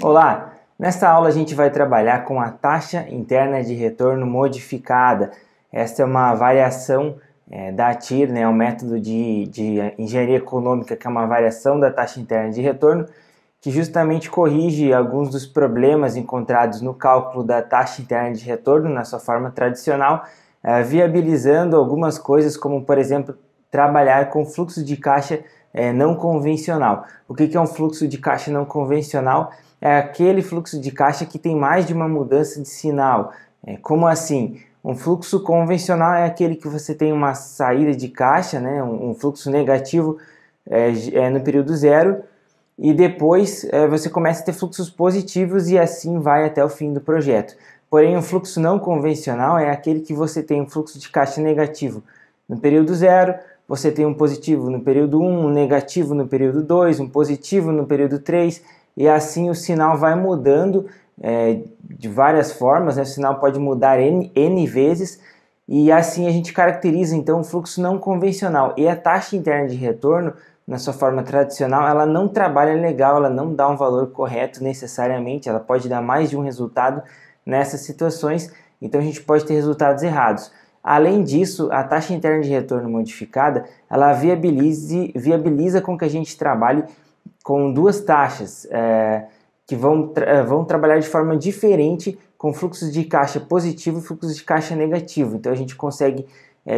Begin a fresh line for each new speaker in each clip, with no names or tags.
Olá! Nesta aula a gente vai trabalhar com a taxa interna de retorno modificada. Esta é uma variação da TIR, né, um método de engenharia econômica que é uma variação da taxa interna de retorno que justamente corrige alguns dos problemas encontrados no cálculo da taxa interna de retorno na sua forma tradicional, viabilizando algumas coisas como, por exemplo, trabalhar com fluxo de caixa não convencional. O que é um fluxo de caixa não convencional? É aquele fluxo de caixa que tem mais de uma mudança de sinal. Como assim? Um fluxo convencional é aquele que você tem uma saída de caixa, né, um fluxo negativo no período zero, e depois você começa a ter fluxos positivos e assim vai até o fim do projeto. Porém, um fluxo não convencional é aquele que você tem um fluxo de caixa negativo no período zero, você tem um positivo no período 1, um negativo no período 2, um positivo no período 3, e assim o sinal vai mudando de várias formas, né? O sinal pode mudar N vezes, e assim a gente caracteriza então o fluxo não convencional. E a taxa interna de retorno, na sua forma tradicional, ela não trabalha legal, ela não dá um valor correto necessariamente, ela pode dar mais de um resultado nessas situações, então a gente pode ter resultados errados. Além disso, a taxa interna de retorno modificada, ela viabiliza com que a gente trabalhe com duas taxas que vão trabalhar de forma diferente com fluxos de caixa positivo e fluxos de caixa negativo. Então a gente consegue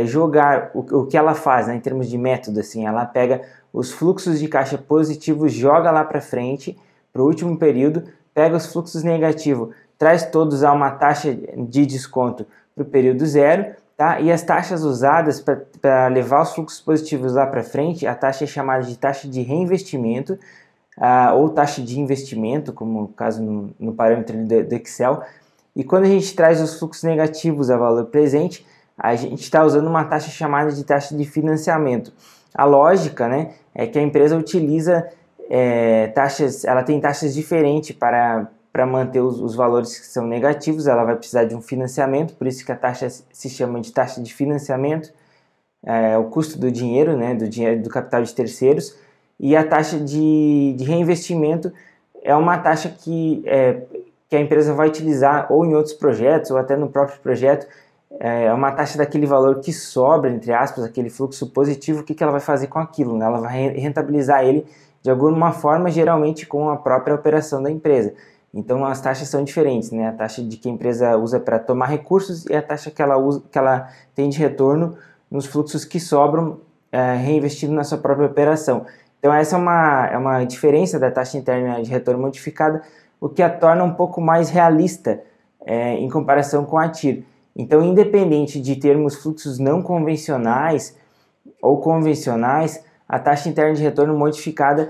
jogar o que ela faz, né, em termos de método, assim, ela pega os fluxos de caixa positivos, joga lá para frente, para o último período, pega os fluxos negativos, traz todos a uma taxa de desconto para o período zero, tá? E as taxas usadas para levar os fluxos positivos lá para frente, a taxa é chamada de taxa de reinvestimento, ou taxa de investimento, como o caso no parâmetro do Excel. E quando a gente traz os fluxos negativos a valor presente, a gente está usando uma taxa chamada de taxa de financiamento. A lógica, né, é que a empresa utiliza taxas, ela tem taxas diferentes para manter os valores que são negativos, ela vai precisar de um financiamento, por isso que a taxa se chama de taxa de financiamento, o custo do dinheiro, né, do capital de terceiros, e a taxa de reinvestimento é uma taxa que a empresa vai utilizar ou em outros projetos ou até no próprio projeto. É uma taxa daquele valor que sobra, entre aspas, aquele fluxo positivo. O que ela vai fazer com aquilo, né? Ela vai rentabilizar ele de alguma forma, geralmente com a própria operação da empresa. Então as taxas são diferentes, né? A taxa de que a empresa usa para tomar recursos e a taxa que ela tem de retorno nos fluxos que sobram reinvestido na sua própria operação. Então essa é uma diferença da taxa interna de retorno modificada, o que a torna um pouco mais realista em comparação com a TIR. Então, independente de termos fluxos não convencionais ou convencionais, a taxa interna de retorno modificada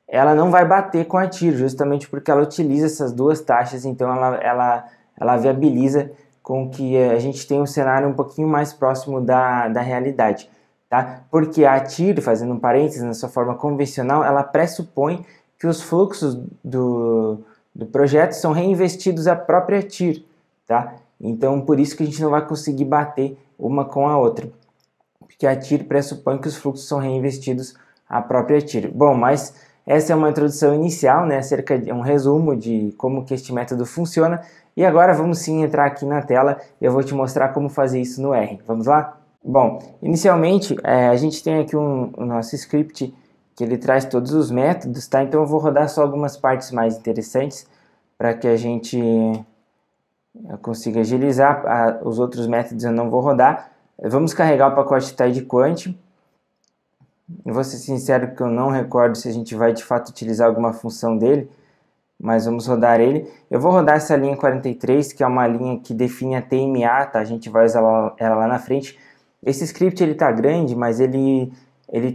ela não vai bater com a TIR, justamente porque ela utiliza essas duas taxas, então ela viabiliza com que a gente tenha um cenário um pouquinho mais próximo da realidade. Tá? Porque a TIR, fazendo um parênteses, na sua forma convencional, ela pressupõe que os fluxos do projeto são reinvestidos à própria TIR. Tá? Então, por isso que a gente não vai conseguir bater uma com a outra, porque a TIR pressupõe que os fluxos são reinvestidos à própria TIR. Bom, mas essa é uma introdução inicial, né, acerca de um resumo de como que este método funciona, e agora vamos sim entrar aqui na tela e eu vou te mostrar como fazer isso no R. Vamos lá? Bom, inicialmente a gente tem aqui o nosso script que ele traz todos os métodos, tá? Então eu vou rodar só algumas partes mais interessantes para que a gente consiga agilizar. Os outros métodos eu não vou rodar. Vamos carregar o pacote tidyquant. Eu vou ser sincero que eu não recordo se a gente vai de fato utilizar alguma função dele, mas vamos rodar ele. Eu vou rodar essa linha 43, que é uma linha que define a TMA, tá? A gente vai usar ela lá na frente. Esse script ele tá grande, mas ele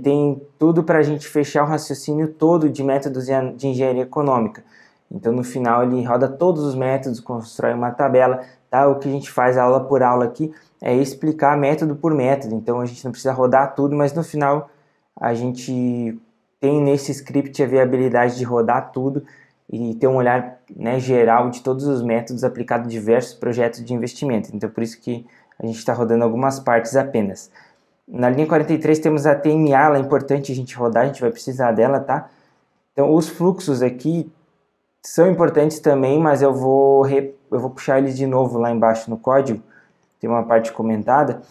tem tudo para a gente fechar o raciocínio todo de métodos de engenharia econômica. Então no final ele roda todos os métodos, constrói uma tabela, tá? O que a gente faz aula por aula aqui é explicar método por método, então a gente não precisa rodar tudo, mas no final a gente tem nesse script a viabilidade de rodar tudo e ter um olhar, né, geral de todos os métodos aplicados a diversos projetos de investimento. Então por isso que a gente está rodando algumas partes apenas. Na linha 43 temos a TMA, ela é importante a gente rodar, a gente vai precisar dela, tá? Então os fluxos aqui são importantes também, mas eu vou puxar eles de novo lá embaixo no código, tem uma parte comentada,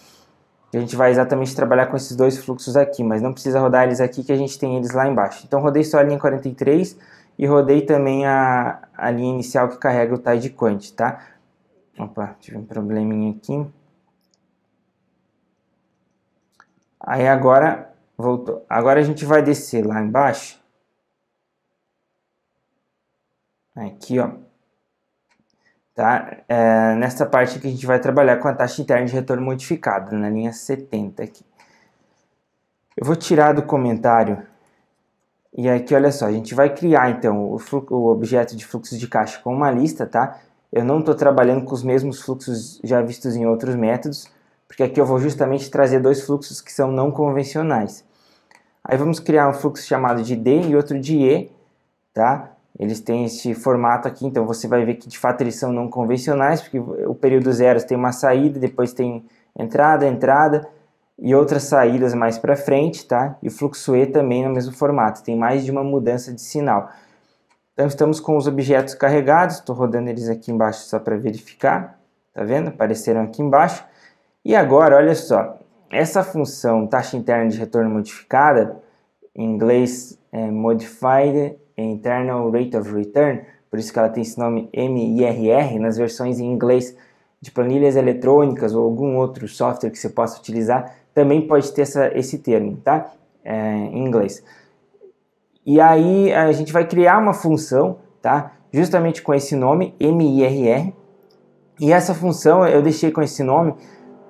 que a gente vai exatamente trabalhar com esses dois fluxos aqui, mas não precisa rodar eles aqui que a gente tem eles lá embaixo. Então rodei só a linha 43 e rodei também a linha inicial que carrega o tide quant, tá? Opa, tive um probleminha aqui. Aí agora voltou. Agora a gente vai descer lá embaixo. Aqui, ó. Tá? Nessa parte que a gente vai trabalhar com a taxa interna de retorno modificada, na linha 70 aqui. Eu vou tirar do comentário. E aqui, olha só, a gente vai criar então o objeto de fluxo de caixa com uma lista, tá? Eu não estou trabalhando com os mesmos fluxos já vistos em outros métodos, porque aqui eu vou justamente trazer dois fluxos que são não convencionais. Aí vamos criar um fluxo chamado de D e outro de E, tá? Eles têm esse formato aqui, então você vai ver que de fato eles são não convencionais, porque o período 0 tem uma saída, depois tem entrada e outras saídas mais para frente, tá? E o fluxo E também no mesmo formato, tem mais de uma mudança de sinal. Então estamos com os objetos carregados, estou rodando eles aqui embaixo só para verificar, tá vendo? Apareceram aqui embaixo. E agora, olha só, essa função taxa interna de retorno modificada, em inglês Modified Internal Rate of Return, por isso que ela tem esse nome MIRR, nas versões em inglês de planilhas eletrônicas ou algum outro software que você possa utilizar, também pode ter esse termo, tá? Em inglês. E aí a gente vai criar uma função, tá? Justamente com esse nome, MIRR, e essa função eu deixei com esse nome,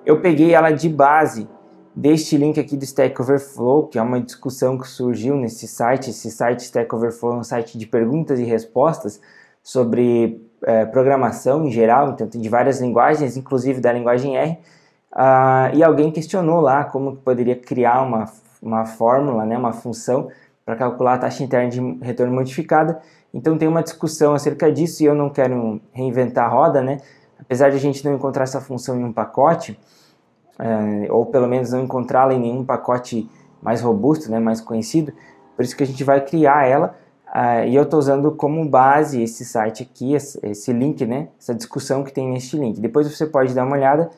eu peguei ela de base deste link aqui do Stack Overflow, que é uma discussão que surgiu nesse site. Esse site Stack Overflow é um site de perguntas e respostas sobre programação em geral, então tem de várias linguagens, inclusive da linguagem R, e alguém questionou lá como que poderia criar uma fórmula, né, uma função para calcular a taxa interna de retorno modificada. Então tem uma discussão acerca disso e eu não quero reinventar a roda, né? Apesar de a gente não encontrar essa função em um pacote, ou pelo menos não encontrá-la em nenhum pacote mais robusto, né, mais conhecido, por isso que a gente vai criar ela, e eu estou usando como base esse site aqui, esse link, né, essa discussão que tem neste link. Depois você pode dar uma olhada.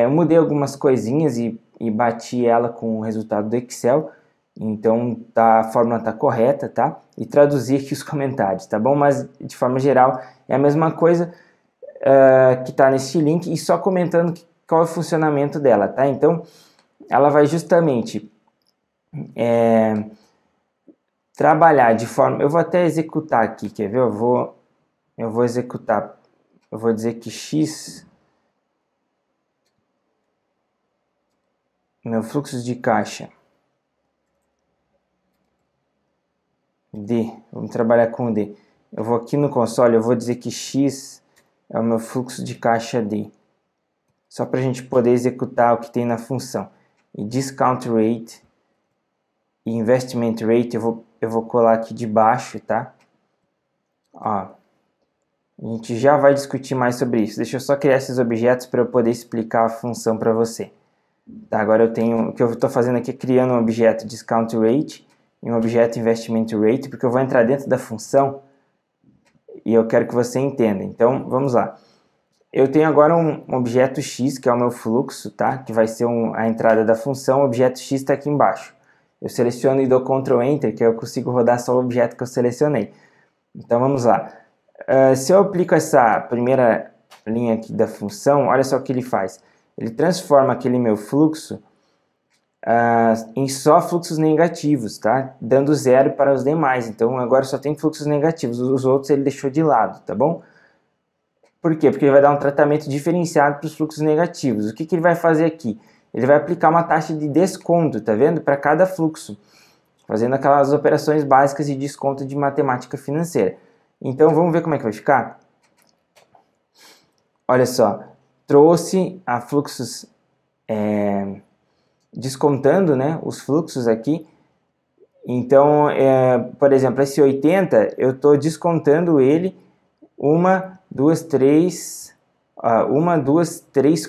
Eu mudei algumas coisinhas e bati ela com o resultado do Excel, então a fórmula está correta, tá? E traduzi aqui os comentários, tá bom? Mas de forma geral é a mesma coisa que está nesse link, e só comentando qual é o funcionamento dela, tá? Então, ela vai justamente trabalhar de forma... Eu vou até executar aqui, quer ver? Eu vou executar. Eu vou dizer que X... Meu fluxo de caixa... D. Vamos trabalhar com D. Eu vou aqui no console, eu vou dizer que X é o meu fluxo de caixa D. Só para a gente poder executar o que tem na função. E discount rate e investment rate eu vou colar aqui de baixo, tá? Ó, a gente já vai discutir mais sobre isso. Deixa eu só criar esses objetos para eu poder explicar a função para você. Tá, agora o que eu estou fazendo aqui é criando um objeto discount rate e um objeto investment rate, porque eu vou entrar dentro da função e eu quero que você entenda. Então, vamos lá. Eu tenho agora um objeto X, que é o meu fluxo, tá? Que vai ser a entrada da função. O objeto X está aqui embaixo. Eu seleciono e dou Ctrl Enter, que eu consigo rodar só o objeto que eu selecionei. Então, vamos lá. Se eu aplico essa primeira linha aqui da função, olha só o que ele faz. Ele transforma aquele meu fluxo em só fluxos negativos, tá? Dando zero para os demais. Então, agora só tem fluxos negativos. Os outros ele deixou de lado, tá bom? Por quê? Porque ele vai dar um tratamento diferenciado para os fluxos negativos. O que ele vai fazer aqui? Ele vai aplicar uma taxa de desconto, tá vendo? Para cada fluxo, fazendo aquelas operações básicas de desconto de matemática financeira. Então, vamos ver como é que vai ficar? Olha só, trouxe a fluxos, descontando, né, os fluxos aqui. Então, por exemplo, esse 80, eu estou descontando ele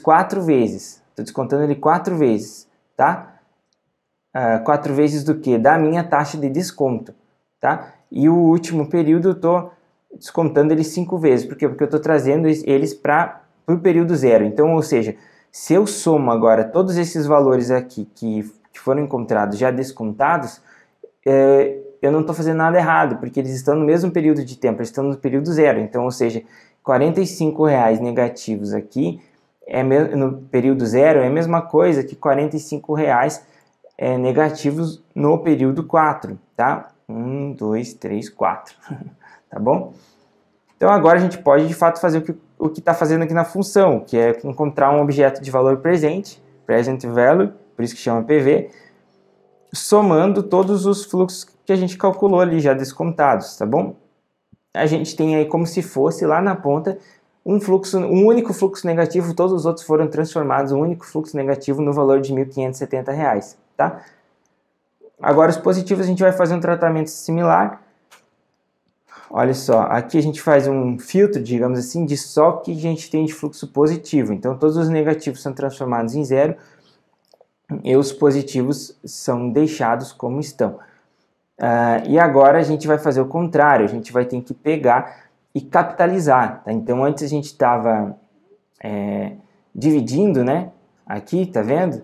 4 vezes. Estou descontando ele 4 vezes, tá? 4 vezes do que? Da minha taxa de desconto, tá? E o último período eu estou descontando eles 5 vezes. Por quê? Porque eu estou trazendo eles para o período zero. Então, ou seja, se eu somo agora todos esses valores aqui que foram encontrados já descontados, eu não estou fazendo nada errado, porque eles estão no mesmo período de tempo, eles estão no período zero. Então, ou seja, R$45 negativos aqui no período zero é a mesma coisa que R$45 negativos no período 4, tá? 1, 2, 3, 4, tá bom? Então agora a gente pode de fato fazer o que está fazendo aqui na função, que é encontrar um objeto de valor presente, present value, por isso que chama PV, somando todos os fluxos que a gente calculou ali já descontados, tá bom? A gente tem aí como se fosse lá na ponta um único fluxo negativo, todos os outros foram transformados, um único fluxo negativo no valor de R$1.570, tá? Agora os positivos a gente vai fazer um tratamento similar. Olha só, aqui a gente faz um filtro, digamos assim, de só que a gente tem de fluxo positivo. Então todos os negativos são transformados em zero e os positivos são deixados como estão. E agora a gente vai fazer o contrário, a gente vai ter que pegar e capitalizar, tá? Então antes a gente estava dividindo, né? Aqui, tá vendo?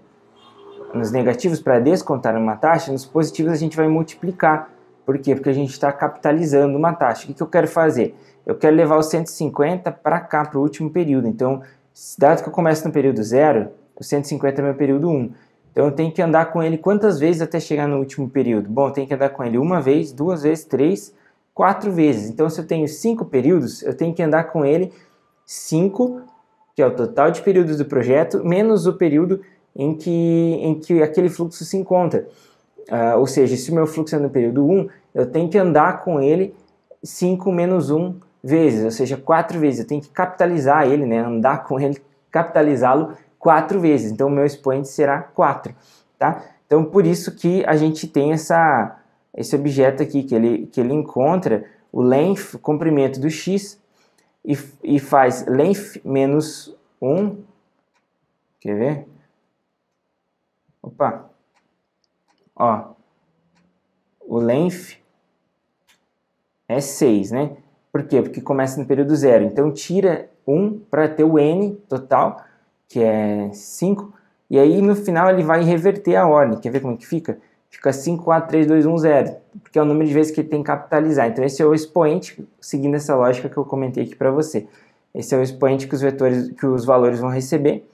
Nos negativos para descontar uma taxa, nos positivos a gente vai multiplicar. Por quê? Porque a gente está capitalizando uma taxa. O que eu quero fazer? Eu quero levar o 150 para cá, para o último período. Então, dado que eu começo no período 0, o 150 é meu período 1. Então, eu tenho que andar com ele quantas vezes até chegar no último período? Bom, eu tenho que andar com ele uma vez, 2 vezes, 3, 4 vezes. Então, se eu tenho 5 períodos, eu tenho que andar com ele 5, que é o total de períodos do projeto, menos o período em que aquele fluxo se encontra. Ou seja, se o meu fluxo é no período 1, eu tenho que andar com ele 5 menos 1 vezes, ou seja, 4 vezes. Eu tenho que capitalizar ele, né? Andar com ele, capitalizá-lo 4 vezes. Então, o meu expoente será 4, tá? Então, por isso que a gente tem esse objeto aqui, que ele encontra o length, o comprimento do x, e faz length menos 1. Quer ver? Opa! Ó, o length é 6, né? Por quê? Porque começa no período 0. Então, tira 1 para ter o n total, que é 5. E aí, no final, ele vai reverter a ordem. Quer ver como que fica? Fica 5, 4, 3, 2, 1, 0. Porque é o número de vezes que ele tem que capitalizar. Então, esse é o expoente, seguindo essa lógica que eu comentei aqui para você. Esse é o expoente que os valores vão receber,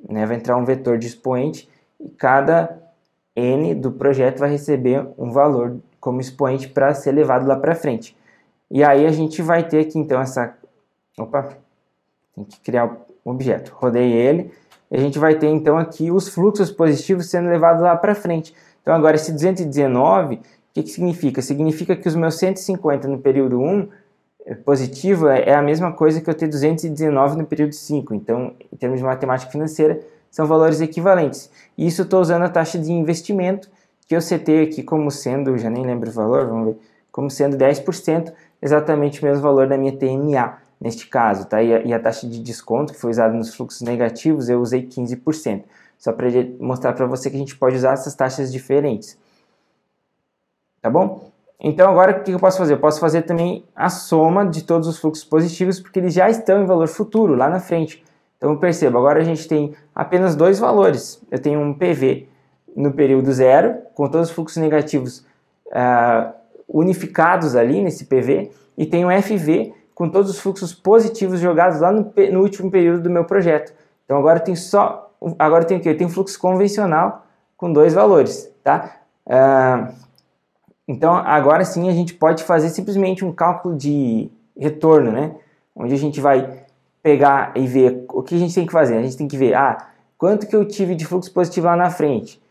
né? Vai entrar um vetor de expoente e cada n do projeto vai receber um valor como expoente para ser levado lá para frente. E aí a gente vai ter aqui então tem que criar um objeto. Rodei ele e a gente vai ter então aqui os fluxos positivos sendo levados lá para frente. Então agora esse 219, o que significa? Significa que os meus 150 no período 1 positivo é a mesma coisa que eu ter 219 no período 5. Então, em termos de matemática financeira, são valores equivalentes. E isso eu estou usando a taxa de investimento, que eu setei aqui como sendo, já nem lembro o valor, vamos ver, como sendo 10%, exatamente o mesmo valor da minha TMA, neste caso, tá? E a taxa de desconto, que foi usada nos fluxos negativos, eu usei 15%. Só para mostrar para você que a gente pode usar essas taxas diferentes. Tá bom? Então agora o que eu posso fazer? Eu posso fazer também a soma de todos os fluxos positivos, porque eles já estão em valor futuro, lá na frente. Então perceba, agora a gente tem apenas dois valores. Eu tenho um PV no período 0, com todos os fluxos negativos unificados ali nesse PV, e tenho um FV com todos os fluxos positivos jogados lá no último período do meu projeto. Então agora eu tenho o quê? Eu tenho um fluxo convencional com dois valores, tá? Então agora sim a gente pode fazer simplesmente um cálculo de retorno, né? Onde a gente vai pegar e ver o que a gente tem que fazer. A gente tem que ver, quanto que eu tive de fluxo positivo lá na frente.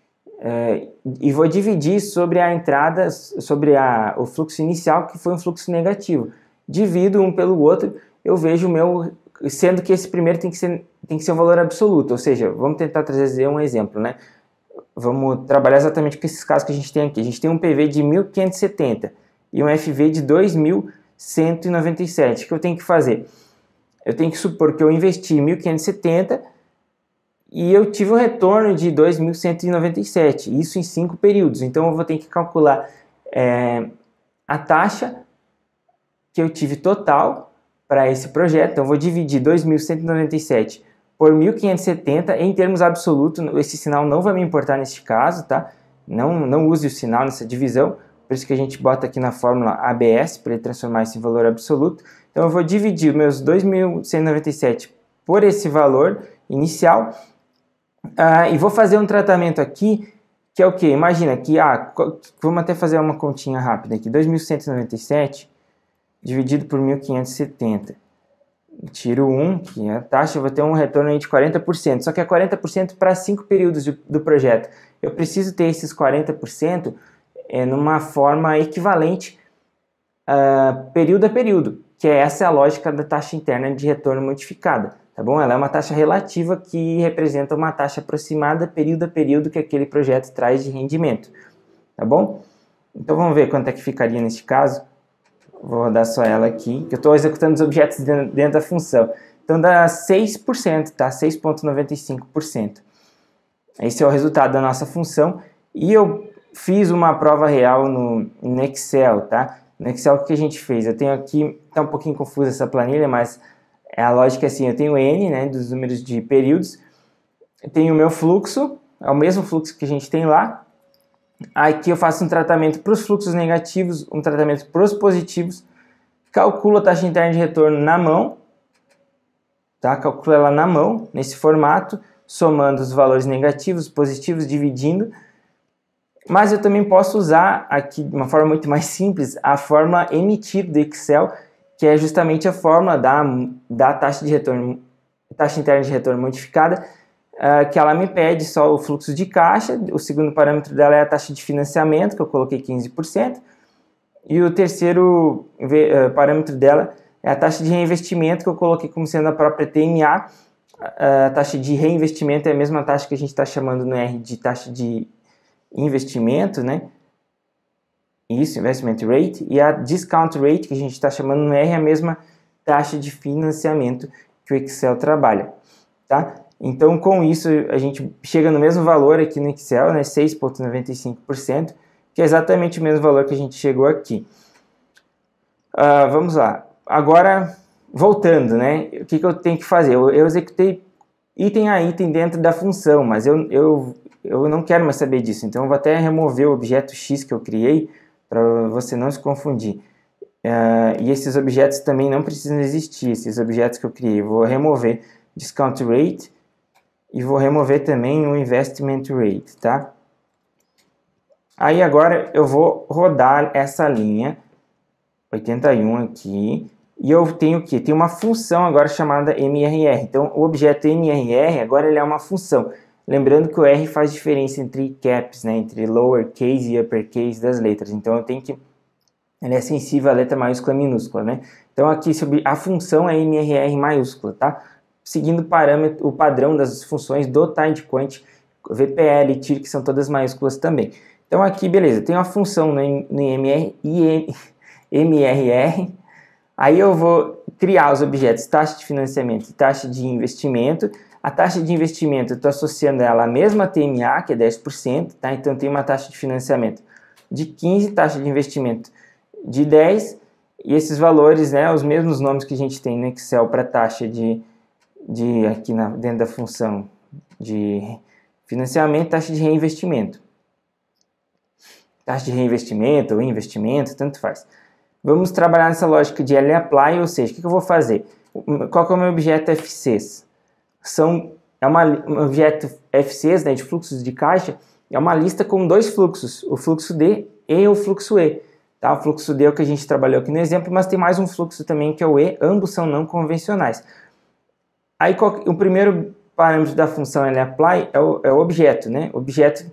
E vou dividir sobre a entrada, sobre o fluxo inicial, que foi um fluxo negativo. Divido um pelo outro, eu vejo o meu, sendo que esse primeiro tem que ser um valor absoluto, ou seja, vamos tentar trazer um exemplo, né? Vamos trabalhar exatamente com esses casos que a gente tem aqui. A gente tem um PV de 1.570 e um FV de 2.197. O que eu tenho que fazer? Eu tenho que supor que eu investi 1.570 e eu tive um retorno de 2.197, isso em 5 períodos. Então eu vou ter que calcular a taxa que eu tive total para esse projeto. Então, eu vou dividir 2.197 por 1.570 em termos absolutos. Esse sinal não vai me importar neste caso, tá? Não use o sinal nessa divisão, por isso que a gente bota aqui na fórmula ABS, para ele transformar esse valor absoluto. Então, eu vou dividir meus 2.197 por esse valor inicial, e vou fazer um tratamento aqui, que é o que? Imagina que, vamos até fazer uma continha rápida aqui, 2.197 dividido por 1.570. Tiro 1, que é a taxa, eu vou ter um retorno aí de 40%, só que é 40% para 5 períodos do projeto. Eu preciso ter esses 40% numa forma equivalente período a período, que essa é a lógica da taxa interna de retorno modificada, tá bom? Ela é uma taxa relativa que representa uma taxa aproximada período a período que aquele projeto traz de rendimento, tá bom? Então vamos ver quanto é que ficaria neste caso. Vou rodar só ela aqui, que eu estou executando os objetos dentro da função. Então dá 6%, tá? 6,95%. Esse é o resultado da nossa função. E eu fiz uma prova real no Excel, tá? No Excel, o que a gente fez? Eu tenho aqui, está um pouquinho confusa essa planilha, mas a lógica é assim, eu tenho N, né, dos números de períodos, eu tenho o meu fluxo, é o mesmo fluxo que a gente tem lá. Aqui eu faço um tratamento para os fluxos negativos, um tratamento para os positivos, calculo a taxa interna de retorno na mão, tá? Calculo ela na mão, nesse formato, somando os valores negativos, positivos, dividindo. Mas eu também posso usar aqui, de uma forma muito mais simples, a fórmula emitir do Excel, que é justamente a fórmula da taxa de retorno, taxa interna de retorno modificada, que ela me pede só o fluxo de caixa. O segundo parâmetro dela é a taxa de financiamento, que eu coloquei 15%, e o terceiro parâmetro dela é a taxa de reinvestimento, que eu coloquei como sendo a própria TMA. A taxa de reinvestimento é a mesma taxa que a gente está chamando no R de taxa de investimento, né? Isso, investment rate, e a discount rate, que a gente está chamando no R, é a mesma taxa de financiamento que o Excel trabalha, tá? Então, com isso, a gente chega no mesmo valor aqui no Excel, né, 6,95%, que é exatamente o mesmo valor que a gente chegou aqui. Vamos lá. Agora, voltando, né, o que eu tenho que fazer? Eu executei item a item dentro da função, mas eu não quero mais saber disso, então eu vou até remover o objeto X que eu criei, para você não se confundir. E esses objetos também não precisam existir, esses objetos que eu criei. Eu vou remover discount rate, e vou remover também o investment rate, tá? Aí agora eu vou rodar essa linha 81 aqui, e eu tenho o quê? Tem uma função agora chamada MRR. Então o objeto MRR agora ele é uma função. Lembrando que o R faz diferença entre caps, né? Entre lowercase e uppercase das letras. Então eu tenho que... ele é sensível à letra maiúscula e minúscula, né? Então aqui sobre a função é MRR maiúscula, tá? Seguindo o padrão das funções do TidyQuant, VPL, TIR, que são todas maiúsculas também. Então aqui, beleza, tem uma função no MRR, aí eu vou criar os objetos taxa de financiamento e taxa de investimento. A taxa de investimento, eu estou associando ela à mesma TMA, que é 10%, tá? Então tem uma taxa de financiamento de 15%, taxa de investimento de 10%, e esses valores, né, os mesmos nomes que a gente tem no Excel para taxa aqui dentro da função de financiamento, taxa de reinvestimento. Taxa de reinvestimento ou investimento, tanto faz. Vamos trabalhar nessa lógica de LApply, ou seja, o que eu vou fazer? Qual que é o meu objeto FCs? Um objeto FCs, né, de fluxos de caixa, é uma lista com dois fluxos, o fluxo D e o fluxo E. Tá? O fluxo D é o que a gente trabalhou aqui no exemplo, mas tem mais um fluxo também que é o E, ambos são não convencionais. Aí o primeiro parâmetro da função LApply é o objeto, né? O objeto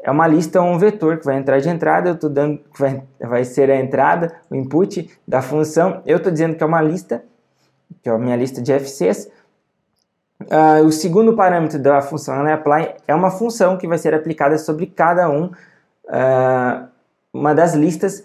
é uma lista ou um vetor que vai entrar de entrada, eu estou dando que vai ser a entrada, o input da função, eu estou dizendo que é uma lista, que é a minha lista de FCs. O segundo parâmetro da função LApply é uma função que vai ser aplicada sobre cada uma das listas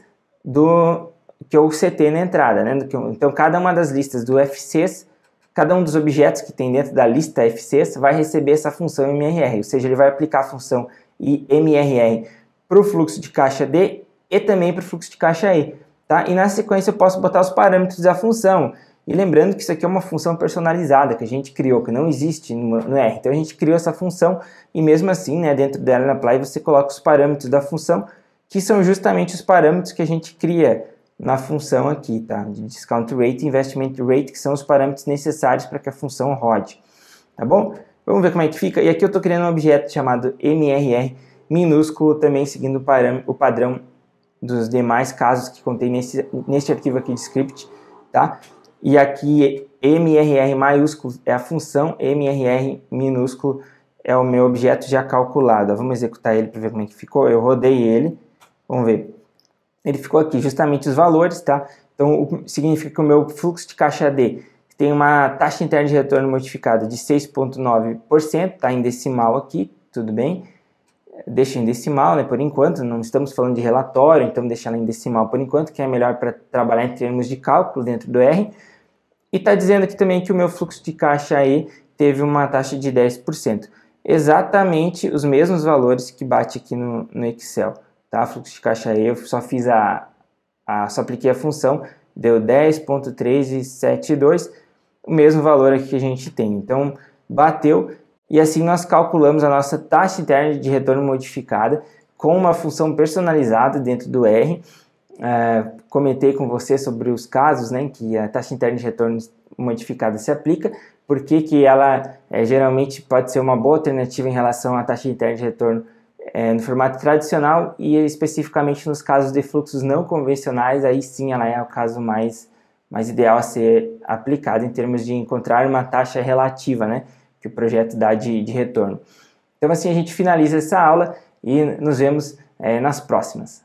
que eu setei na entrada, né? Então cada uma das listas do FCs, cada um dos objetos que tem dentro da lista FCs vai receber essa função MRR, ou seja, ele vai aplicar a função MRR para o fluxo de caixa D e também para o fluxo de caixa E. tá? E na sequência eu posso botar os parâmetros da função. E lembrando que isso aqui é uma função personalizada que a gente criou, que não existe no R. Então a gente criou essa função e mesmo assim, né, dentro dela na apply você coloca os parâmetros da função, que são justamente os parâmetros que a gente cria na função aqui, tá? De discount rate e investment rate, que são os parâmetros necessários para que a função rode, tá bom? Vamos ver como é que fica. E aqui eu estou criando um objeto chamado MRR minúsculo, também seguindo o padrão dos demais casos que contém nesse arquivo aqui de script, tá? E aqui MRR maiúsculo é a função, MRR minúsculo é o meu objeto já calculado. Vamos executar ele para ver como é que ficou. Eu rodei ele, vamos ver. Ele ficou aqui, justamente os valores, tá? Então, significa que o meu fluxo de caixa D tem uma taxa interna de retorno modificada de 6,9%, tá em decimal aqui, tudo bem? Deixa em decimal, né, por enquanto, não estamos falando de relatório, então deixa ela em decimal por enquanto, que é melhor para trabalhar em termos de cálculo dentro do R. E está dizendo aqui também que o meu fluxo de caixa E teve uma taxa de 10%. Exatamente os mesmos valores que bate aqui no Excel. Tá? Fluxo de caixa E, eu só fiz só apliquei a função, deu 10,372, o mesmo valor aqui que a gente tem. Então, bateu, e assim nós calculamos a nossa taxa interna de retorno modificada com uma função personalizada dentro do R. Comentei com você sobre os casos, né, que a taxa interna de retorno modificada se aplica, porque que ela geralmente pode ser uma boa alternativa em relação à taxa interna de retorno no formato tradicional e especificamente nos casos de fluxos não convencionais, aí sim ela é o caso mais ideal a ser aplicado em termos de encontrar uma taxa relativa, né, que o projeto dá de retorno. Então assim a gente finaliza essa aula e nos vemos nas próximas.